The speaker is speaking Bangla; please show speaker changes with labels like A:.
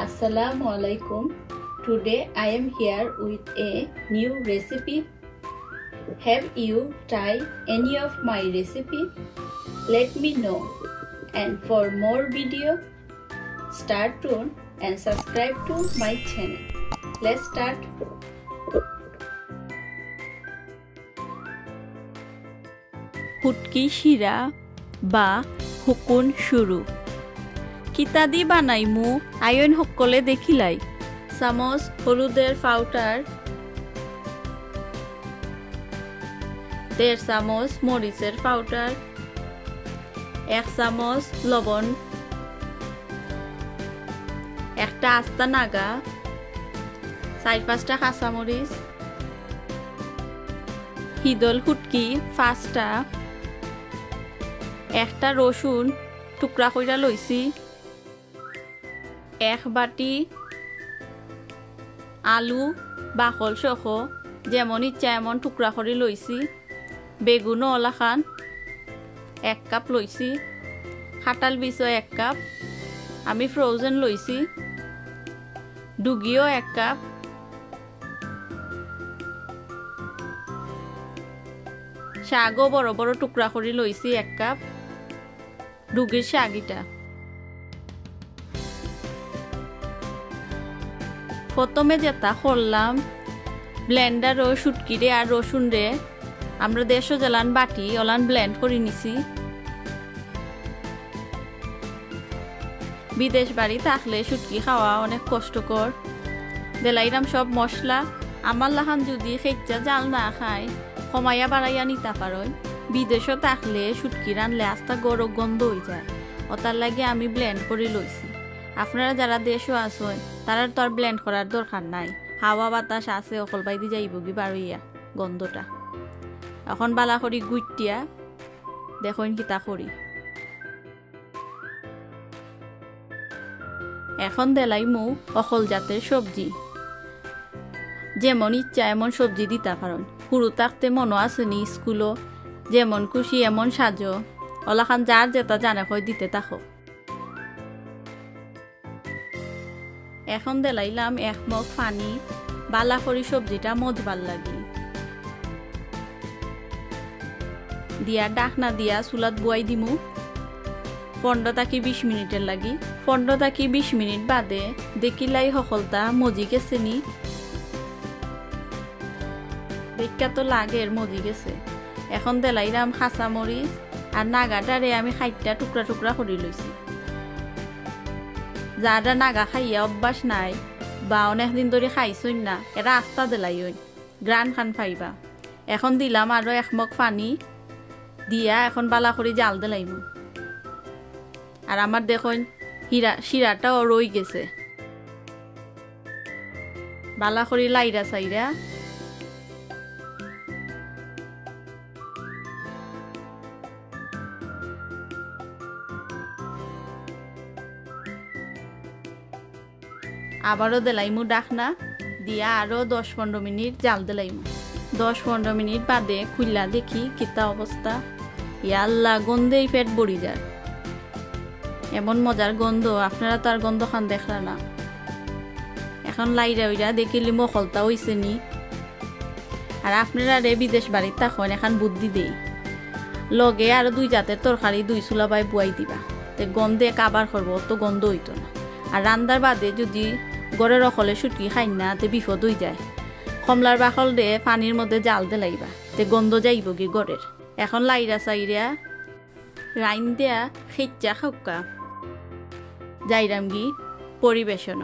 A: Assalamu alaikum. Today I am here with a new recipe. Have you tried any of my recipe? Let me know. And for more video, stay tuned and subscribe to my channel. Let's start. Shutki Shira ba hukun shuru. Kita di banaimu ayon hokkole dekhilai. Samos holuder powder, 1.5 চামচ মরিচের পাউডার, 1 চামচ লবণ, একটা আস্তা নাগা, 4-5টা কাঁচামরিচ, হিদল শুটকি 5টা, একটা রসুন টুকরা কইরা লইছি, 1 বাটি আলু বাকল সহ যেমন ইচ্ছা এমন টুকরা করে লইছি, বেগুন ওলাখান 1 কাপ লইছি, খাটাল বিচও 1 কাপ, আমি ফ্রোজেন লইছি, ডুগিও 1 কাপ, শাগও বড় বড় টুকরা করে লইছি 1 কাপ, ডুগির শাগিটা। প্রথমে যেটা করলাম ব্লেন্ডার ও শুটকিরে আর রসুন রে আমরা 150 জ্বালান বাটি ওলান ব্লেন্ড করে নিছি। বিদেশ বাড়ি থাকলে শুটকি খাওয়া অনেক কষ্টকর। দেলাইরাম সব মশলা আমার লাহান যদি খেচ্চা জাল না খায় কমাইয়া বাড়াইয়া নিতে পারেন। বিদেশও থাকলে শুটকি রানলে আস্তা গরম গন্ধ হয়ে যায়, ওটার লাগে আমি ব্লেন্ড করে লইছি। আপনারা যারা দেশও আসেন তারা তো আর ব্লেন্ড করার দরকার নাই, হাওয়া বাতাস আছে অকল বাইদি যাইব কি বাড়িয়া গন্ধটা। এখন বালা করি গুইটিয়া দেখুন কিতা করি। এখন দেলাইমু অকল জাতের সবজি, যেমন ইচ্ছা এমন সবজি দিতে পারেন। পুরো থাকতে মনো আসেনি স্কুলও যেমন খুশি এমন সাজো, ওলাখান যার যেটা জানে কই দিতে থাকো। এখন দেলাইলাম 1 মগ পানি, বালা করি সবজিটা মজবার লাগি দিয়া ডাকনা দিয়া চুলাত বুয়াই দিমু 15 থেকে 20 মিনিটের লাগি। 15 থেকে 20 মিনিট বাদে দেখিলাই সকলটা মজি গেছে নি, দেখা তো লাগের মজি গেছে। এখন দেলাইলাম কাঁচামরিচ আর নাগাটারে আমি 60টা টুকরা টুকরা করে লইছি। যারা নাগা খাইয়া অভ্যাস নাই বা অনেকদিন ধরে খাইছই না এরা আস্তা দেলাইন গ্রান খান পাইবা। এখন দিলাম আরো 1 মগ পানি দিয়া এখন বালা করে জাল দেলাইব। আর আমার দেখুন শিরাটাও রই গেছে, বালা করে লাইরা চাইরা আবারও দেলাইমু ডাকনা দিয়া আরো 10-15 মিনিট জাল দেলাইমু। 10-15 মিনিট বাদে খুললা দেখি কিতা অবস্থা। ইয়াল্লা গন্ধেই পেট ভরি যায়, এমন মজার গন্ধ, আপনারা তো আর গন্ধ খান দেখলা না। এখন লাইরা ওইরা দেখিলি মখলতা হইছে নি। আর আপনারা রে বিদেশ বাড়ির তখন এখন বুদ্ধি দেই লগে আর 2 জাতের তরকারি 2 চুলা বাই বুয়াই দিবা, তে গন্ধে কাবার করবো, তো গন্ধ হইতো না। আর রান্দার বাদে যদি গড়ের অকলে শুটকি খাই না তে বিপদ হয়ে যায়। কমলার বাকল দে পানির মধ্যে জাল দে লাইবা, তে গন্ধ যাইব কি গড়ের। এখন লাইরা চাইরা রাইন দেয়া খেচ্চা খাওকা যাইরাম গি পরিবেশন।